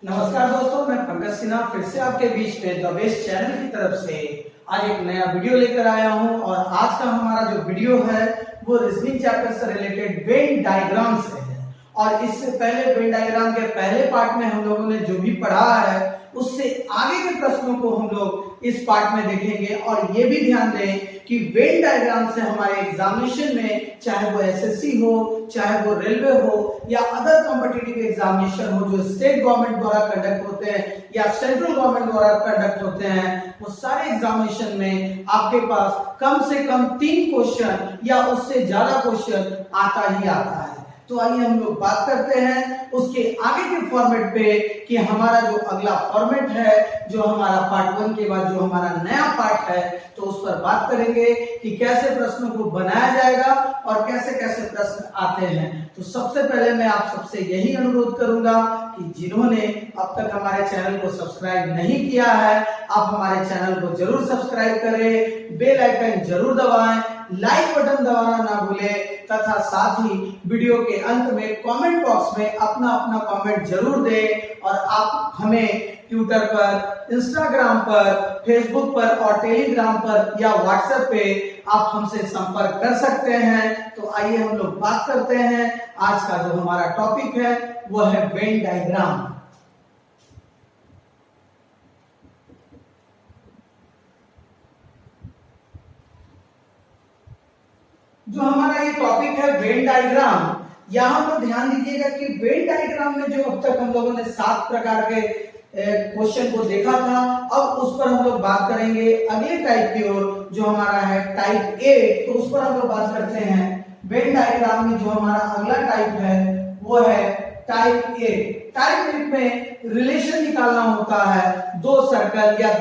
नमस्कार दोस्तों, मैं पंकज सिन्हा फिर से आपके बीच में द बेस्ट चैनल की तरफ से आज एक नया वीडियो लेकर आया हूं। और आज का हमारा जो वीडियो है वो रीजनिंग चैप्टर से रिलेटेड वेन डायग्राम से है। और इससे पहले वेन डायग्राम के पहले पार्ट में हम लोगों ने जो भी पढ़ा है उससे आगे के प्रश्नों को हम लोग इस पार्ट में देखेंगे। और ये भी ध्यान दें कि वेन डायग्राम से हमारे एग्जामिनेशन में, चाहे वो एसएससी हो, चाहे वो रेलवे हो या अदर कॉम्पिटिटिव एग्जामिनेशन हो जो स्टेट गवर्नमेंट द्वारा कंडक्ट होते हैं या सेंट्रल गवर्नमेंट द्वारा कंडक्ट होते हैं, वो सारे एग्जामिनेशन में आपके पास कम से कम 3 क्वेश्चन या उससे ज्यादा क्वेश्चन आता ही आता है। तो आइए हम लोग बात करते हैं उसके आगे के फॉर्मेट पे कि हमारा जो अगला फॉर्मेट है, जो हमारा पार्ट 1 के बाद जो हमारा नया पार्ट है, तो उस पर बात करेंगे कि कैसे प्रश्नों को बनाया जाएगा और कैसे कैसे प्रश्न आते हैं। तो सबसे पहले मैं आप सबसे यही अनुरोध करूंगा कि जिन्होंने अब तक हमारे चैनल को सब्सक्राइब नहीं किया है, आप हमारे चैनल को जरूर सब्सक्राइब करें, बेल आइकन जरूर दबाएं, लाइक बटन दबाना ना भूलें तथा साथ ही वीडियो के अंत में कमेंट बॉक्स में अपना अपना कमेंट जरूर दें। और आप हमें ट्विटर पर, इंस्टाग्राम पर, फेसबुक पर और टेलीग्राम पर या व्हाट्सएप पे आप हमसे संपर्क कर सकते हैं। तो आइए हम लोग बात करते हैं। आज का जो हमारा टॉपिक है वो है वेन डायग्राम। जो हमारा ये टॉपिक है वेन डायग्राम, यहाँ पर ध्यान दीजिएगा कि वेन डायग्राम में जो अब तक हम लोगों ने 7 प्रकार के क्वेश्चन को देखा था, अब उस पर हम लोग बात करेंगे अगले टाइप की ओर जो हमारा है टाइप ए। तो उस पर हम लोग बात करते हैं। वेन डायग्राम में जो हमारा अगला टाइप है वो है टाइप ए। टाइप ए में रिलेशन निकालना होता है दो सर्कल या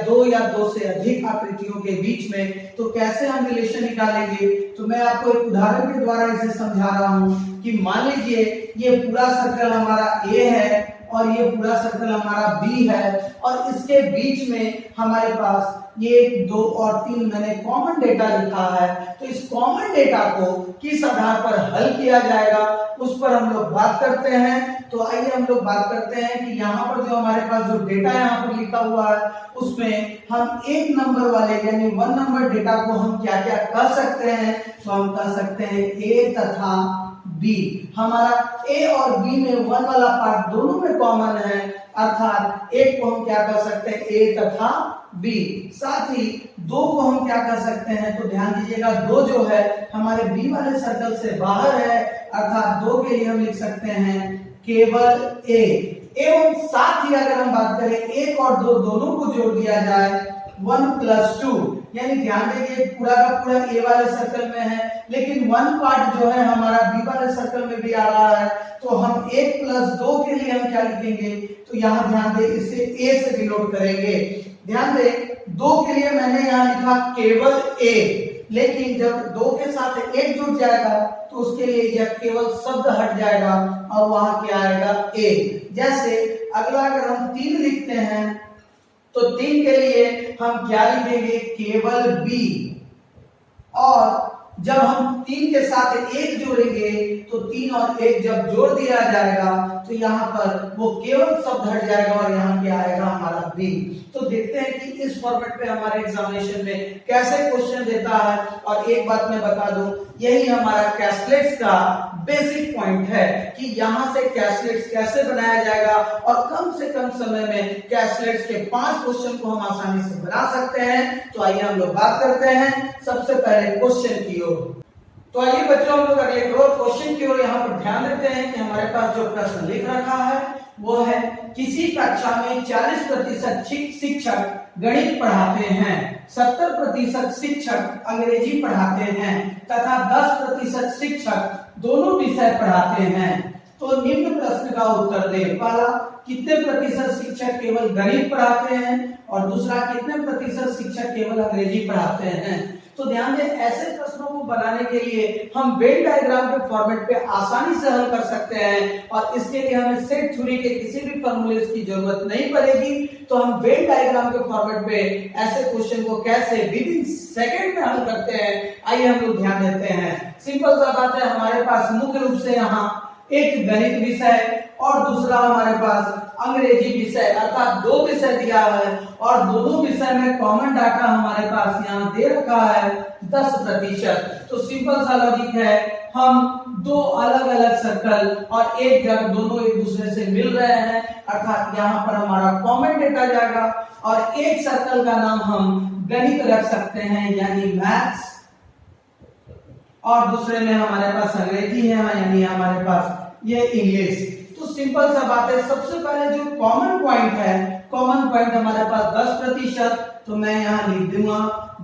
दो से अधिक आकृतियों के बीच में। तो कैसे हम रिलेशन निकालेंगे, तो मैं आपको एक उदाहरण के द्वारा इसे समझा रहा हूं कि मान लीजिए ये पूरा सर्कल हमारा ए है और ये पूरा सर्कल हमारा बी है और इसके बीच में हमारे पास ये 2 और 3 मैंने कॉमन डेटा लिखा है। तो इस कॉमन डेटा को किस आधार पर हल किया जाएगा उस पर हम लोग बात करते हैं। तो आइए हम लोग बात करते हैं कि यहाँ पर जो हमारे पास जो डेटा यहाँ पर लिखा हुआ है उसमें हम 1 नंबर वाले यानी 1 नंबर डेटा को हम क्या क्या कर सकते हैं। तो हम कर सकते हैं ए तथा बी। हमारा ए और बी में 1 वाला पार्ट दोनों में कॉमन है, अर्थात एक को हम क्या कर सकते हैं ए तथा बी। साथ ही 2 को हम क्या कर सकते हैं, तो ध्यान दीजिएगा 2 जो है हमारे बी वाले सर्कल से बाहर है, अर्थात 2 के लिए हम लिख सकते हैं केवल ए। एवं साथ ही अगर हम बात करें 1 और 2 दोनों को जोड़ दिया जाए 1 + 2, यानी ध्यान देंगे पूरा का पूरा ए वाले सर्कल में है लेकिन 1 पार्ट जो है हमारा बी वाले सर्कल में भी आ रहा है। तो हम 1 + 2 के लिए हम क्या लिखेंगे, तो यहाँ ध्यान दें इसे ए से डिनोट करेंगे। ध्यान दें 2 के लिए मैंने यहाँ लिखा केवल ए, लेकिन जब 2 के साथ 1 जुड़ जाएगा तो उसके लिए यह केवल शब्द हट जाएगा और वहां क्या आएगा ए। जैसे अगला अगर हम 3 लिखते हैं तो 3 के लिए हम क्या लिखेंगे केवल बी। और जब हम 3 के साथ 1 जोड़ेंगे तो 3 और 1 जब जोड़ दिया जाएगा तो यहाँ पर वो केवल शब्द हट जाएगा और यहाँ क्या आएगा हमारा बी। तो देखते हैं कि इस फॉर्मेट पे हमारे एग्जामिनेशन में कैसे क्वेश्चन देता है। और एक बात मैं बता दूं, यही हमारा कैसलेट्स का बेसिक पॉइंट है कि यहाँ से कैसलेट्स कैसे बनाया जाएगा और कम से कम समय में कैसलेट्स के 5 क्वेश्चन को हम आसानी से बना सकते हैं। तो आइए हम लोग बात करते हैं सबसे पहले क्वेश्चन की ओर। तो आइए बच्चों हम लोग अगले क्वेश्चन की ओर यहाँ पर ध्यान देते हैं कि हमारे पास जो प्रश्न लिख रखा है वो है किसी कक्षा में 40% शिक्षक गणित पढ़ाते हैं, 70% शिक्षक अंग्रेजी पढ़ाते हैं तथा 10% शिक्षक दोनों विषय पढ़ाते हैं। तो निम्न प्रश्न का उत्तर दे। पहला, कितने प्रतिशत शिक्षक केवल गणित पढ़ाते हैं और दूसरा कितने प्रतिशत शिक्षक केवल अंग्रेजी पढ़ाते हैं। तो ध्यान दें ऐसे प्रश्नों को बनाने के लिए हम वेन डायग्राम के फॉर्मेट पे आसानी से हल कर सकते हैं और इसके लिए हमें सेट थ्योरी के किसी भी फॉर्मूले की जरूरत नहीं पड़ेगी। तो हम वेन डायग्राम के फॉर्मेट पे ऐसे क्वेश्चन को कैसे विदिन सेकंड में हल करते हैं, आइए हम लोग ध्यान देते हैं। सिंपल सा बात है, हमारे पास मुख्य रूप से यहाँ एक गणित विषय और दूसरा हमारे पास अंग्रेजी विषय, अर्थात 2 विषय दिया है और दोनों विषय में कॉमन डाटा हमारे पास यहाँ दे रखा है 10%। तो सिंपल सा लॉजिक है, हम 2 अलग अलग सर्कल और एक जगह दोनों एक दूसरे से मिल रहे हैं, अर्थात यहाँ पर हमारा कॉमन डेटा जाएगा और एक सर्कल का नाम हम गणित रख सकते हैं यानी मैथ्स, और दूसरे में हमारे पास अंग्रेजी है यानी हमारे पास ये इंग्लिश। तो सिंपल सा बात है, सबसे पहले जो कॉमन पॉइंट है, कॉमन पॉइंट हमारे पास 10%, तो मैं यहाँ लिख दूंगा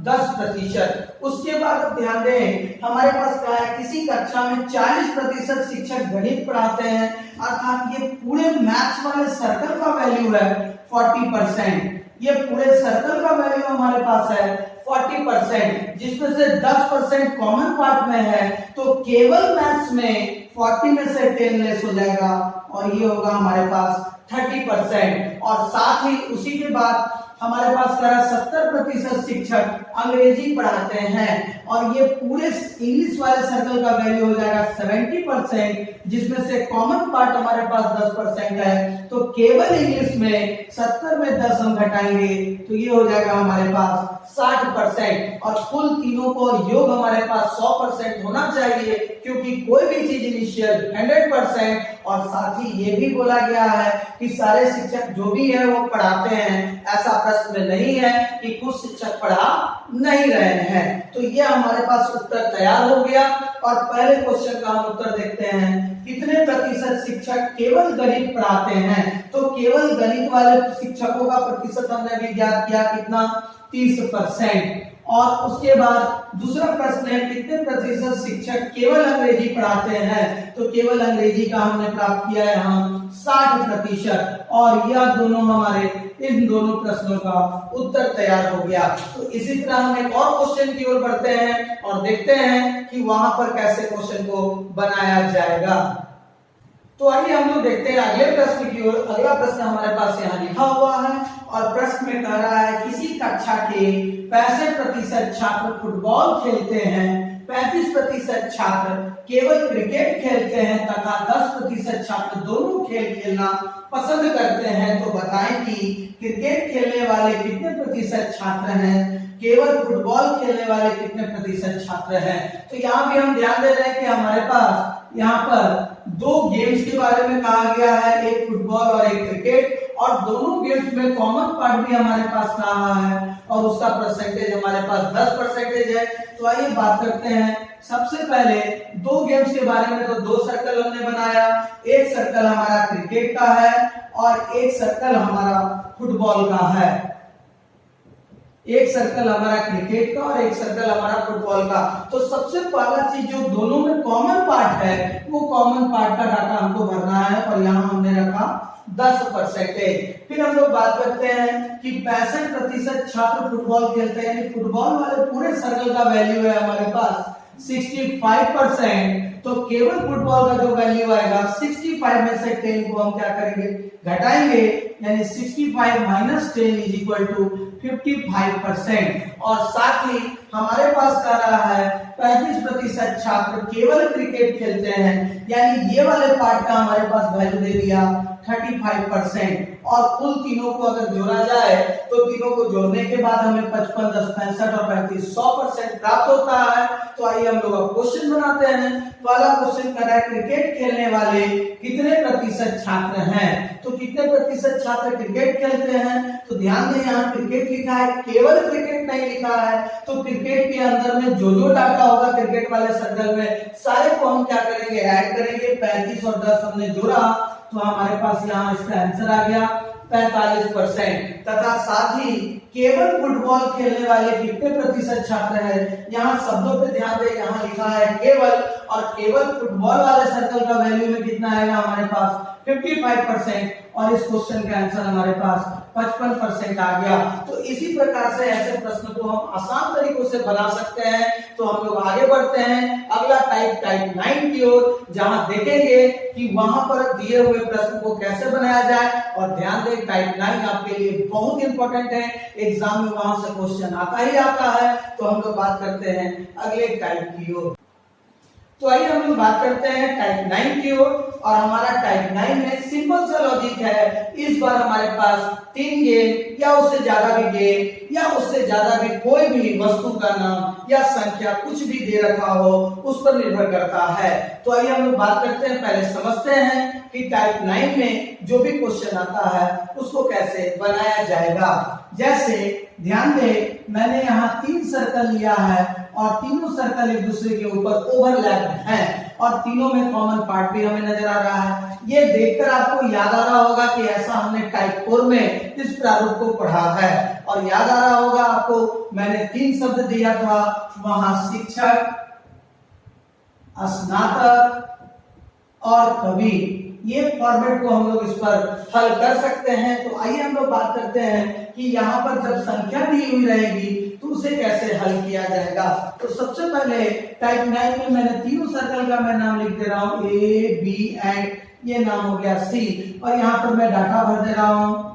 10%। उसके बाद अब ध्यान दें, हमारे पास क्या है, किसी कक्षा में 40% शिक्षक गणित पढ़ाते हैं, अर्थात ये पूरे मैथ्स वाले सर्कल का वैल्यू है 40%। ये पूरे सर्कल का वैल्यू हमारे पास है 40%, जिसमें से 10% कॉमन पार्ट में है, तो केवल मैथ्स में 40 में से 10 लेस हो जाएगा और ये होगा हमारे पास 30%। और साथ ही उसी के बाद हमारे पास 70% शिक्षक अंग्रेजी पढ़ाते हैं और ये पूरे इंग्लिश वाले सर्कल का वैल्यू हो जाएगा 70%, जिसमें से कॉमन पार्ट हमारे पास 10% है, तो केवल इंग्लिश में 70 में 10 हम घटाएंगे तो ये हो जाएगा हमारे पास 60%। और कुल तीनों को योग हमारे पास 100% होना चाहिए, क्योंकि कोई भी चीज इनिशियल 100%, और साथ ही ये भी बोला गया है कि सारे शिक्षक जो भी है वो पढ़ाते हैं, ऐसा प्रश्न में नहीं है कि कुछ शिक्षक पढ़ा नहीं रहे हैं। तो ये हमारे पास उत्तर तैयार हो गया और पहले क्वेश्चन का हम उत्तर देखते हैं, कितने प्रतिशत शिक्षक केवल गणित पढ़ाते हैं। तो केवल गणित वाले शिक्षकों का प्रतिशत हमने भी ज्ञात किया, कितना, 30%। और उसके बाद दूसरा प्रश्न है, कितने प्रतिशत शिक्षक केवल अंग्रेजी पढ़ाते हैं। तो केवल अंग्रेजी का हमने प्राप्त किया है यहाँ 60%, और यह दोनों हमारे इन दोनों प्रश्नों का उत्तर तैयार हो गया। तो इसी तरह हम एक और क्वेश्चन की ओर बढ़ते हैं और देखते हैं कि वहां पर कैसे क्वेश्चन को बनाया जाएगा। तो आइए हम लोग देखते हैं अगले प्रश्न की ओर। अगला प्रश्न हमारे पास यहाँ लिखा हुआ है और प्रश्न में कह रहा है, किसी कक्षा के 65% छात्र फुटबॉल खेलते हैं, 35% छात्र केवल क्रिकेट खेलते हैं तथा 10% छात्र दोनों खेल खेलना पसंद करते हैं। तो बताएं कि क्रिकेट खेलने वाले कितने प्रतिशत छात्र हैं, केवल फुटबॉल खेलने वाले कितने प्रतिशत छात्र हैं। तो यहाँ भी हम ध्यान दे रहे हैं कि हमारे पास यहाँ पर 2 गेम्स के बारे में कहा गया है, एक फुटबॉल और एक क्रिकेट, और दोनों गेम्स में कॉमन पार्ट भी हमारे पास कहा है और उसका परसेंटेज हमारे पास 10% है। तो आइए बात करते हैं। सबसे पहले 2 गेम्स के बारे में, तो 2 सर्कल हमने बनाया, एक सर्कल हमारा क्रिकेट का है और एक सर्कल हमारा फुटबॉल का है। एक सर्कल हमारा क्रिकेट का और एक सर्कल हमारा फुटबॉल का। तो सबसे पहला चीज जो दोनों में कॉमन पार्ट है, वो कॉमन पार्ट का डाटा हमको भरना है और यहाँ हमने रखा 10%। फिर हम लोग बात करते हैं कि 65% छात्र फुटबॉल खेलते हैं, फुटबॉल वाले पूरे सर्कल का वैल्यू है हमारे पास 65%। तो केवल फुटबॉल का जो वैल्यू आएगा 65 में से 10 को हम क्या करेंगे, घटाएंगे, यानी 65 माइनस 10 इज इक्वल टू 55%। और साथ ही हमारे पास कह रहा है 35% छात्र केवल क्रिकेट खेलते हैं, यानी ये वाले पार्ट का हमारे पास वैल्यू दे दिया 35%। और कुल तीनों को अगर जोड़ा जाए तो तीनों को जोड़ने के बाद हमें 55, 10, 65 और 35 100% प्राप्त होता है। तो आइए हम लोग अब क्वेश्चन बनाते हैं। पहला क्वेश्चन कर रहा है, क्रिकेट खेलने वाले कितने प्रतिशत छात्र हैं। तो कितने प्रतिशत छात्र क्रिकेट खेलते हैं, तो ध्यान दें यहाँ क्रिकेट लिखा है, केवल क्रिकेट नहीं लिखा है। तो क्रिकेट के अंदर में जो डाटा होगा क्रिकेट वाले सर्कल में, सारे को हम क्या करेंगे, ऐड करेंगे। 35 और 10 हमने जोड़ा तो हमारे पास यहाँ इसका आंसर आ गया 45%। तथा साथ ही केवल फुटबॉल खेलने वाले कितने प्रतिशत छात्र हैं, यहाँ शब्दों पे ध्यान दें, यहाँ लिखा है केवल, और केवल फुटबॉल वाले सर्कल का वैल्यू में कितना आएगा हमारे पास 55%, और इस क्वेश्चन का आंसर हमारे पास 55% आ गया। तो इसी प्रकार से ऐसे प्रश्न को हम आसान तरीकों से बना सकते हैं। तो हम लोग आगे बढ़ते हैं अगला टाइप 9 की ओर, जहां देखेंगे कि वहां पर दिए हुए प्रश्न को कैसे बनाया जाए। और ध्यान दें टाइप 9 आपके लिए बहुत इंपॉर्टेंट है, एग्जाम में वहां से क्वेश्चन आता ही आता है। तो हम लोग बात करते हैं अगले टाइप की ओर। तो आइए हम लोग बात करते हैं टाइप 9 की ओर, और हमारा टाइप 9 में सिंपल सा लॉजिक है। इस बार हमारे पास 3 गेम या उससे ज्यादा भी गेम या उससे ज्यादा भी कोई भी वस्तु का नाम या संख्या कुछ भी दे रखा हो उस पर निर्भर करता है। तो आइए हम लोग बात करते हैं, पहले समझते हैं कि टाइप 9 में जो भी क्वेश्चन आता है उसको कैसे बनाया जाएगा। जैसे ध्यान दें, मैंने यहाँ 3 सर्कल लिया है और तीनों सर्कल एक दूसरे के ऊपर ओवरलैप्ड हैं और तीनों में कॉमन पार्ट भी हमें नजर आ रहा है। ये देखकर आपको याद आ रहा होगा कि ऐसा हमने टाइप 4 में इस प्रारूप को पढ़ा है, और याद आ रहा होगा आपको मैंने 3 शब्द दिया था वहां, शिक्षक, स्नातक और कवि। ये फॉर्मेट को हम लोग इस पर हल कर सकते हैं। तो आइए हम लोग बात करते हैं कि यहाँ पर जब संख्या दी हुई रहेगी तो उसे कैसे हल किया जाएगा। तो सबसे पहले टाइप 9 में मैंने तीनों सर्कल का मैं नाम लिख दे रहा हूँ, ए बी एंड ये नाम हो गया सी, और यहाँ पर मैं डाटा भर दे रहा हूँ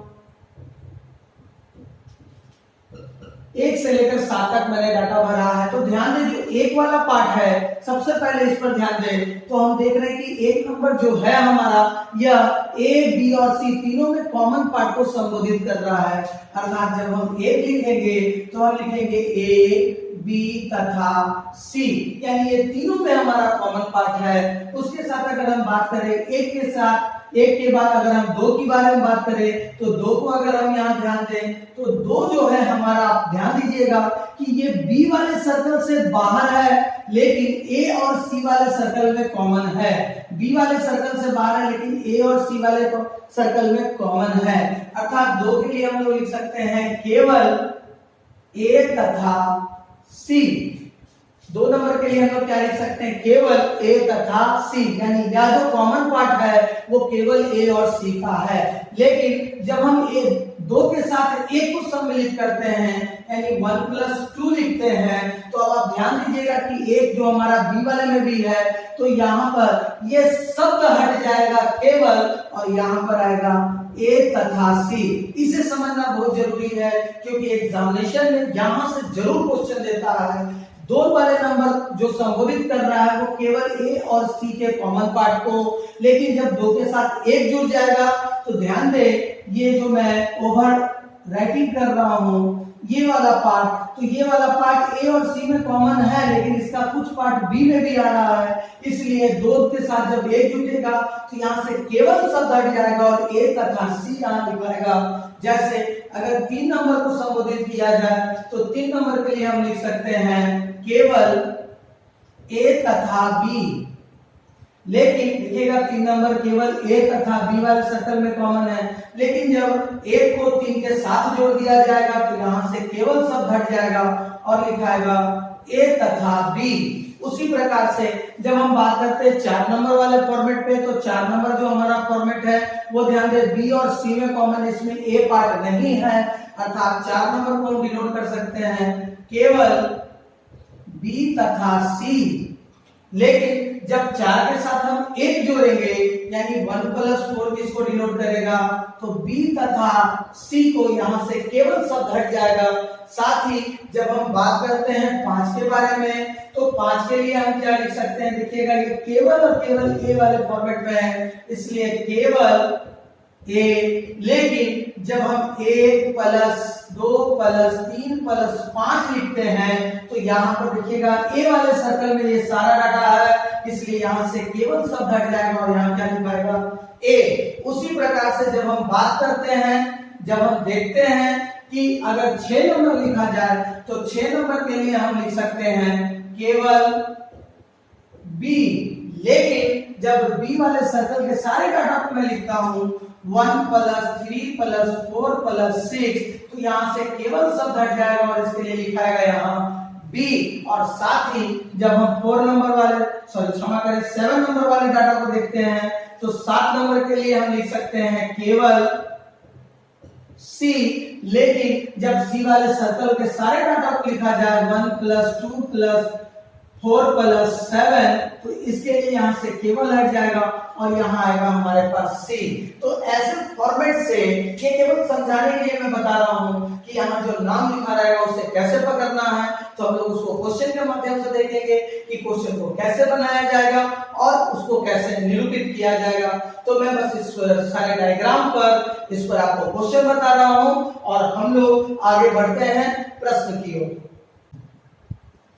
1 से लेकर 7 तक मैंने डाटा भरा है। तो ध्यान दें, जो 1 वाला पार्ट है सबसे पहले इस पर ध्यान दें, तो हम देख रहे हैं कि 1 नंबर जो है हमारा यह ए बी और सी तीनों में कॉमन पार्ट को संबोधित कर रहा है। अर्थात जब हम 1 लिखेंगे तो हम लिखेंगे ए बी तथा सी, यानी ये तीनों में हमारा कॉमन पार्ट है। उसके साथ अगर हम बात करें 1 के साथ, 1 के बाद अगर हम 2 के बारे में बात करें तो 2 को अगर हम यहाँ ध्यान दें तो 2 जो है हमारा, आप ध्यान दीजिएगा कि ये बी वाले सर्कल से बाहर है लेकिन ए और सी वाले सर्कल में कॉमन है। बी वाले सर्कल से बाहर है लेकिन ए और सी वाले सर्कल में कॉमन है। अर्थात 2 के लिए हम लोग लिख सकते हैं केवल ए तथा सी। 2 नंबर के लिए हम लोग क्या लिख सकते हैं, केवल ए तथा सी, यानी यह जो कॉमन पार्ट है वो केवल ए और सी का है। लेकिन जब हम ए 2 के साथ एक को सम्मिलित करते हैं यानी 1+2 लिखते हैं, तो अब आप ध्यान दीजिएगा कि एक जो हमारा बी वाले में भी है तो यहाँ पर ये शब्द हट जाएगा केवल, और यहाँ पर आएगा ए तथा सी। इसे समझना बहुत जरूरी है क्योंकि एग्जामिनेशन में यहाँ से जरूर क्वेश्चन देता है। 2 वाले नंबर जो संबोधित कर रहा है वो केवल ए और सी के कॉमन पार्ट को, लेकिन जब 2 के साथ 1 जुड़ जाएगा तो ध्यान दे, ये जो मैं ओवर राइटिंग कर रहा हूँ ये वाला पार्ट, तो ये वाला पार्ट ए और सी में कॉमन है लेकिन इसका कुछ पार्ट बी में भी आ रहा है, इसलिए 2 के साथ जब 1 जुटेगा तो यहाँ से केवल शब्द हट जाएगा और ए तथा सी यहाँ लिखाएगा। जैसे अगर 3 नंबर को संबोधित किया जाए तो 3 नंबर के लिए हम लिख सकते हैं केवल ए तथा बी, लेकिन देखिएगा 3 नंबर केवल ए तथा बी वाले सर्कल में कॉमन है, लेकिन जब 1 को 3 के साथ जोड़ दिया जाएगा तो यहाँ से केवल शब्द हट जाएगा और लिखाएगा ए तथा बी। उसी प्रकार से जब हम बात करते हैं 4 नंबर वाले फॉर्मेट पे, तो 4 नंबर जो हमारा फॉर्मेट है वो ध्यान दे बी और सी में कॉमन, इसमें ए पार्ट नहीं है, अर्थात 4 नंबर को हम डिनोट कर सकते हैं केवल बी तथा सी। लेकिन जब 4 के साथ हम 1 जोड़ेंगे यानी 1+4 इसको डिनोट करेगा, तो B तथा C को यहाँ से केवल शब्द हट जाएगा। साथ ही जब हम बात करते हैं 5 के बारे में, तो 5 के लिए हम क्या लिख सकते हैं, देखिएगा ये केवल और केवल A वाले फॉर्मेट में है, इसलिए केवल A। लेकिन जब हम 1+2+3+5 लिखते हैं तो यहाँ पर देखिएगा A वाले सर्कल में ये सारा डाटा है, इसलिए यहाँ से केवल शब्द हट जाएगा और यहाँ क्या लिखाएगा A। उसी प्रकार से जब हम बात करते हैं, जब हम देखते हैं कि अगर 6 नंबर लिखा जाए तो 6 नंबर के लिए हम लिख सकते हैं केवल B। लेकिन जब B वाले सर्कल के सारे डाटा को मैं लिखता हूँ 1+3+4+6, तो यहाँ से केवल शब्द हट जाएगा और इसके लिए लिखाएगा यहाँ B। और साथ ही जब हम 4 नंबर वाले, क्षमा करें 7 नंबर वाले डाटा को देखते हैं, तो 7 नंबर के लिए हम लिख सकते हैं केवल C। लेकिन जब C वाले सर्कल के सारे डाटा को लिखा जाए 1+2+4+7, तो इसके लिए यहाँ से केवल हट जाएगा और यहाँ आएगा हमारे पास सी। तो ऐसे फॉर्मेट से ये केवल समझाने के लिए मैं बता रहा हूँ कि यहाँ जो नाम लिखा रहेगा उसे कैसे पकड़ना है। तो हम लोग उसको क्वेश्चन के माध्यम से देखेंगे कि क्वेश्चन को कैसे बनाया जाएगा और उसको कैसे निरूपित किया जाएगा। तो मैं बस इस सारे डायग्राम पर इस पर आपको क्वेश्चन बता रहा हूँ और हम लोग आगे बढ़ते हैं प्रश्न की ओर।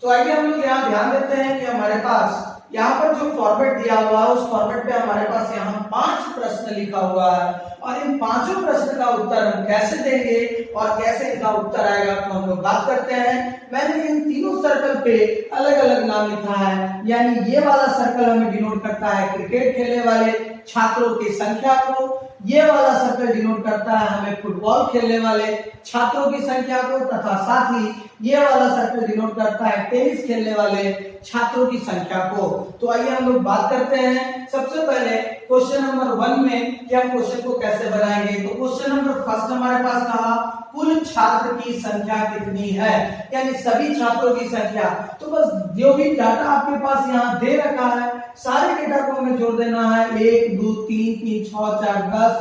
तो आइए हम लोग यहाँ ध्यान देते हैं कि हमारे पास यहाँ पर जो फॉर्मेट दिया हुआ है उस फॉर्मेट पे हमारे पास यहाँ 5 प्रश्न लिखा हुआ है और इन पांचों प्रश्न का उत्तर हम कैसे देंगे और कैसे इनका उत्तर आएगा तो हम लोग बात करते हैं। मैंने इन तीनों सर्कल पे अलग अलग नाम लिखा है, यानी ये वाला सर्कल हमें डिनोट करता है क्रिकेट खेलने वाले छात्रों की संख्या को, ये वाला सर्कल डिनोट करता है हमें फुटबॉल खेलने वाले छात्रों की संख्या को, तथा साथ ही ये वाला सर्कल डिनोट करता है टेनिस खेलने वाले छात्रों की संख्या को। तो आइए हम लोग बात करते हैं सबसे पहले क्वेश्चन नंबर 1 में कि हम क्वेश्चन को कैसे बनाएंगे। तो क्वेश्चन नंबर फर्स्ट हमारे पास कहा कुल छात्र की संख्या कितनी है, यानी सभी छात्रों की संख्या। तो बस जो भी डाटा आपके पास यहाँ दे रखा है सारे डेटा को हमें जोड़ देना है। 1 2 3 3 6 4 10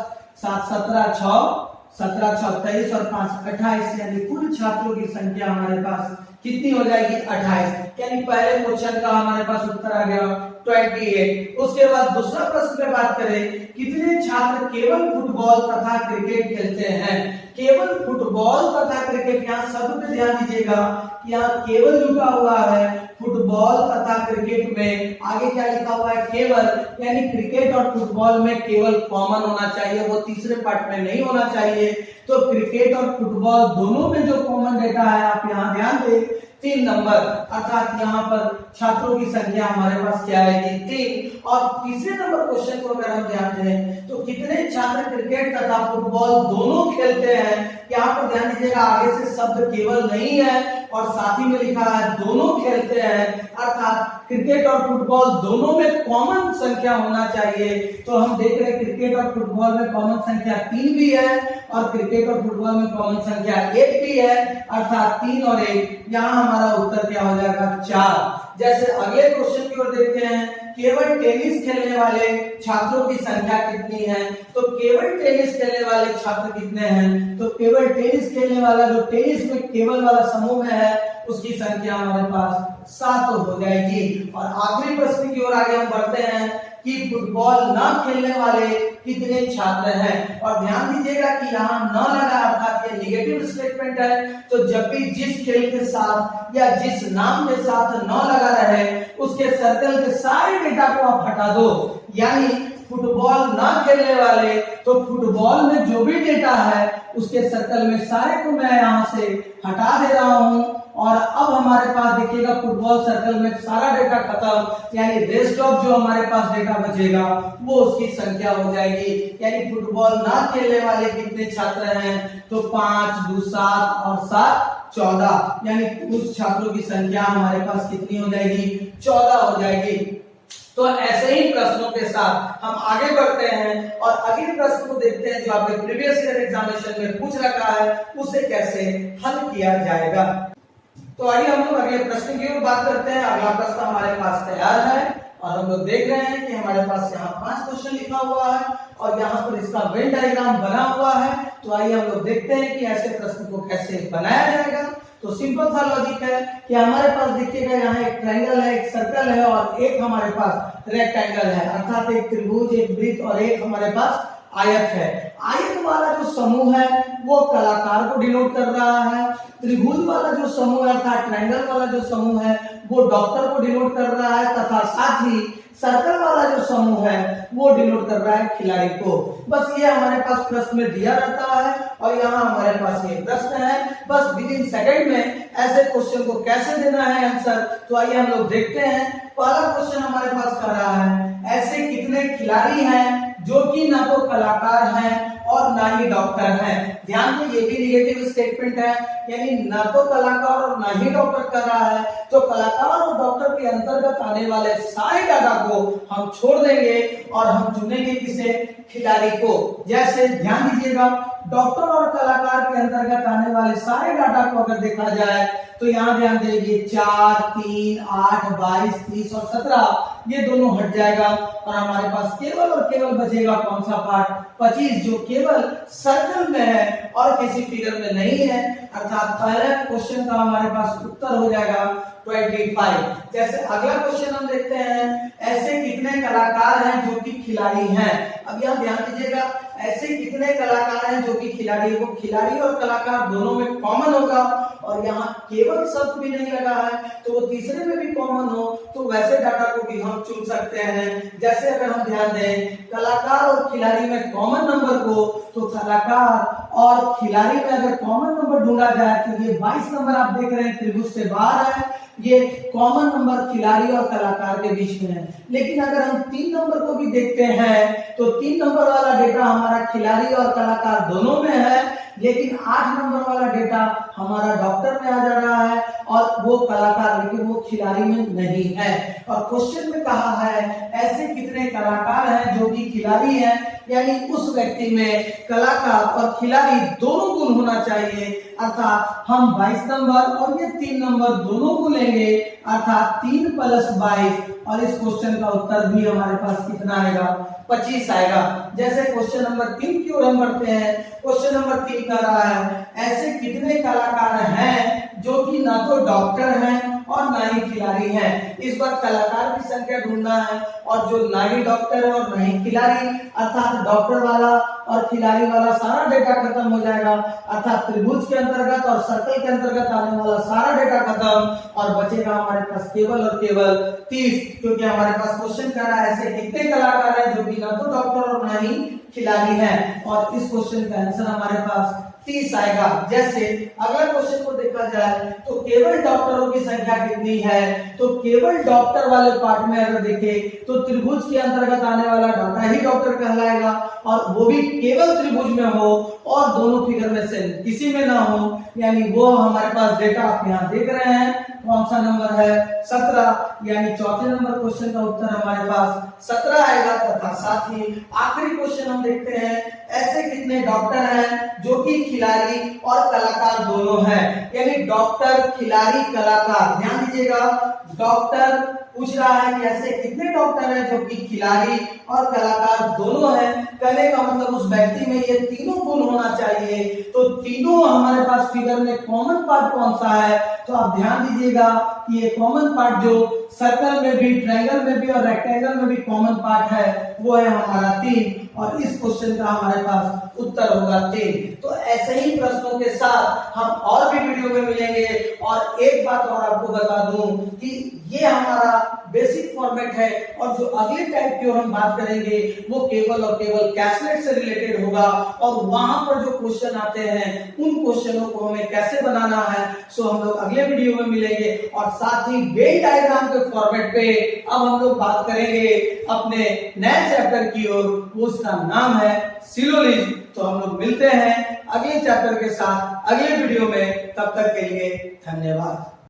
7 17 6 17 6 23 और 5 28, यानी कुल छात्रों की संख्या हमारे पास कितनी हो जाएगी 28। यानी पहले क्वेश्चन का हमारे पास उत्तर आ गया 28। उसके बाद दूसरा प्रश्न पे बात करें कितने छात्र केवल फुटबॉल तथा क्रिकेट खेलते हैं। केवल फुटबॉल तथा क्रिकेट, यहाँ शब्द पे ध्यान दीजिएगा कि यहाँ केवल जुटा हुआ है फुटबॉल तथा क्रिकेट में, आगे क्या लिखा हुआ है केवल, यानी क्रिकेट और फुटबॉल में केवल कॉमन होना चाहिए, वो तीसरे पार्ट में नहीं होना चाहिए। तो क्रिकेट और फुटबॉल दोनों में जो कॉमन डेटा है आप यहाँ ध्यान दें 3 नंबर, अर्थात यहाँ पर छात्रों की संख्या हमारे पास क्या आएगी 3। और तीसरे नंबर क्वेश्चन को अगर हम ध्यान दें तो कितने छात्र क्रिकेट तथा फुटबॉल दोनों खेलते हैं। यहाँ पर ध्यान दीजिएगा आगे से शब्द केवल नहीं है और साथ ही में लिखा है दोनों खेलते हैं, अर्थात क्रिकेट और फुटबॉल दोनों में कॉमन संख्या होना चाहिए। तो हम देख रहे हैं क्रिकेट और फुटबॉल में कॉमन संख्या 3 भी है और क्रिकेट और फुटबॉल में कॉमन संख्या 1 भी है, अर्थात 3 और 1। यहाँ हमारा उत्तर क्या हो जाएगा 4। जैसे अगले क्वेश्चन की ओर देखते हैं केवल टेनिस खेलने वाले छात्रों की संख्या कितनी है। तो केवल टेनिस खेलने वाले छात्र कितने हैं, तो केवल टेनिस खेलने वाला जो टेनिस में केवल वाला समूह में है उसकी संख्या हमारे पास 7 हो जाएगी। और आखिरी प्रश्न की ओर आगे हम बढ़ते हैं कि फुटबॉल ना खेलने वाले कितने छात्र हैं। और ध्यान दीजिएगा कि यहाँ न लगा अर्थात ये नेगेटिव स्टेटमेंट है, तो जब भी जिस खेल के साथ या जिस नाम के साथ न लगा रहे उसके सर्कल के सारे डेटा को आप हटा दो। यानी फुटबॉल ना खेलने वाले, तो फुटबॉल में जो भी डेटा है उसके सर्कल में सारे को मैं यहाँ से हटा दे रहा हूँ। और अब हमारे पास देखिएगा फुटबॉल सर्कल में सारा डेटा खत्म, यानी रेस्ट ऑफ जो हमारे पास डेटा बचेगा वो उसकी संख्या हो जाएगी। यानी फुटबॉल ना खेलने वाले कितने छात्र हैं, तो 5 2 7 और 7 14, यानी उस छात्रों की संख्या हमारे पास कितनी हो जाएगी 14 हो जाएगी। तो ऐसे ही प्रश्नों के साथ हम आगे बढ़ते हैं और अगले प्रश्न को देखते हैं जो आपके प्रीवियस ईयर एग्जामिनेशन में पूछ रखा है उसे कैसे हल किया जाएगा। तो आइए हम लोग अगले प्रश्न की ओर बात करते हैं। अगला प्रश्न हमारे पास तैयार है और हम लोग देख रहे हैं कि हमारे पास यहाँ 5 क्वेश्चन लिखा हुआ है और यहाँ पर इसका वेन डायग्राम बना हुआ है। तो आइए हम लोग देखते हैं कि ऐसे प्रश्न को कैसे बनाया जाएगा। तो सिंपल सा लॉजिक है कि हमारे पास देखिएगा यहाँ एक ट्रायंगल है, एक सर्कल है और एक हमारे पास रेक्टेंगल है, अर्थात एक त्रिभुज, एक वृत्त और एक हमारे पास आयत है। आयत वाला जो समूह है वो कलाकार को डिनोट कर रहा है, त्रिभुज वाला जो समूह है अर्थात ट्रायंगल वाला जो समूह है वो डॉक्टर को डिनोट कर रहा है, तथा साथ ही सर्कल वाला जो समूह है वो डिनोट कर रहा है खिलाड़ी को। बस ये हमारे पास प्रश्न में दिया रहता है और यहाँ हमारे पास ये प्रश्न है। बस विद इन सेकंड में ऐसे क्वेश्चन को कैसे देना है आंसर, तो आइए हम लोग देखते हैं। पहला क्वेश्चन हमारे पास कर रहा है ऐसे कितने खिलाड़ी हैं जो कि ना तो कलाकार हैं और ना ही डॉक्टर हैं। ध्यान दें ये भी निगेटिव स्टेटमेंट है, यानी ना तो कलाकार और ना ही डॉक्टर कर रहा है। तो कलाकार और डॉक्टर के अंतर्गत आने वाले सारे डाटा को हम छोड़ देंगे और हम चुनेंगे किसे, खिलाड़ी को। जैसे ध्यान दीजिएगा डॉक्टर और कलाकार के अंतर्गत आने वाले सारे डाटा को अगर देखा जाए तो यहाँ ध्यान देंगे 4 3 8 22 30 और 17 ये दोनों हट जाएगा और हमारे पास केवल और केवल बचेगा कौन सा पार्ट 25 जो केवल सर्कल में है और किसी फिगर में नहीं है, अर्थात पहले क्वेश्चन का हमारे पास उत्तर हो जाएगा 25। जैसे अगला क्वेश्चन हम देखते हैं, ऐसे कितने कलाकार हैं जो कि खिलाड़ी हैं। अब यहाँ ध्यान दीजिएगा, ऐसे कितने कलाकार हैं जो कि खिलाड़ी, वो खिलाड़ी और कलाकार दोनों में कॉमन होगा और यहाँ केवल शब्द भी नहीं लगा है तो वो तीसरे में भी कॉमन हो, तो वैसे डाटा को भी हम चुन सकते हैं। जैसे अगर हम ध्यान दें कलाकार और खिलाड़ी में कॉमन नंबर को, तो कलाकार और खिलाड़ी में अगर कॉमन नंबर ढूंढा जाए तो ये 22 नंबर आप देख रहे हैं त्रिभुज से बाहर है, ये कॉमन नंबर खिलाड़ी और कलाकार के बीच में है। लेकिन अगर हम 3 नंबर को भी देखते हैं तो 3 नंबर वाला डेटा हमारा खिलाड़ी और कलाकार दोनों में है, लेकिन 8 नंबर वाला डेटा हमारा डॉक्टर में आ जा रहा है और वो कलाकार, लेकिन वो खिलाड़ी में नहीं है। और क्वेश्चन में कहा है ऐसे कितने कलाकार हैं जो कि खिलाड़ी हैं, यानी उस व्यक्ति में कलाकार और खिलाड़ी दोनों गुण होना चाहिए, अर्थात हम 22 नंबर और ये 3 नंबर दोनों को लेंगे, अर्थात 3 + 22 और इस क्वेश्चन का उत्तर भी हमारे पास कितना आएगा, 25 आएगा। जैसे क्वेश्चन नंबर 3 की ओर हम बढ़ते हैं, क्वेश्चन नंबर 3 कह रहा है ऐसे कितने कलाकार हैं जो कि ना तो डॉक्टर हैं और ना ही खिलाड़ी हैं। इस बार कलाकार की संख्या ढूंढना है और जो ना ही डॉक्टर है और ना ही खिलाड़ी, अर्थात डॉक्टर वाला और खिलाड़ी वाला सारा डेटा खत्म हो जाएगा, अर्थात त्रिभुज के अंतर्गत और सर्कल के अंतर्गत आने वाला सारा डेटा खत्म और बचेगा हमारे पास केवल और केवल 30, क्योंकि हमारे पास क्वेश्चन कर रहा है ऐसे कितने कलाकार हैं जो कि ना तो डॉक्टर और ना ही खिलाड़ी हैं, और इस क्वेश्चन का आंसर हमारे पास 30 आएगा। जैसे अगला क्वेश्चन को देखा जाए तो केवल डॉक्टरों की संख्या कितनी है, तो केवल डॉक्टर वाले पार्ट में अगर देखें तो त्रिभुज के अंतर्गत आने वाला डाटा ही डॉक्टर कहलाएगा और वो भी केवल त्रिभुज में हो और दोनों फिगर में से किसी में ना हो, यानी वो हमारे पास डेटा आप यहाँ देख रहे हैं कौन सा नंबर है 17, यानी चौथे नंबर क्वेश्चन का उत्तर हमारे पास 17 आएगा। तथा साथ ही आखिरी क्वेश्चन हम देखते हैं ऐसे कितने डॉक्टर हैं जो कि खिलाड़ी और कलाकार दोनों हैं, यानी डॉक्टर खिलाड़ी कलाकार। ध्यान दीजिएगा, डॉक्टर पूछ रहा है कि ऐसे कितने डॉक्टर हैं जो कि खिलाड़ी और कलाकार दोनों हैं। कहने का मतलब उस व्यक्ति में ये तीनों गुण होना चाहिए, तो तीनों हमारे पास फिगर में कॉमन पार्ट कौन सा है, तो आप ध्यान दीजिएगा कि ये कॉमन पार्ट जो सर्कल में भी, ट्रायंगल में भी और रेक्टेंगल में भी कॉमन पार्ट है वो है हमारा 3, और इस क्वेश्चन का हमारे पास उत्तर होगा 3। तो ऐसे ही प्रश्नों के साथ हम और भी वीडियो में मिलेंगे। और एक बात और आपको बता दूं कि ये हमारा बेसिक फॉर्मेट है और जो अगले टाइप की ओर हम बात करेंगे वो केवल और केवल कैशलेट से रिलेटेड होगा, और वहां पर जो क्वेश्चन आते हैं उन क्वेश्चनों को हमें कैसे बनाना है सो हम लोग अगले वीडियो में मिलेंगे। और साथ ही वेन डायग्राम के फॉर्मेट पे अब हम लोग बात करेंगे अपने नए चैप्टर की ओर, उसका नाम है सिलोजिज्म। तो हम लोग मिलते हैं अगले चैप्टर के साथ अगले वीडियो में, तब तक के लिए धन्यवाद।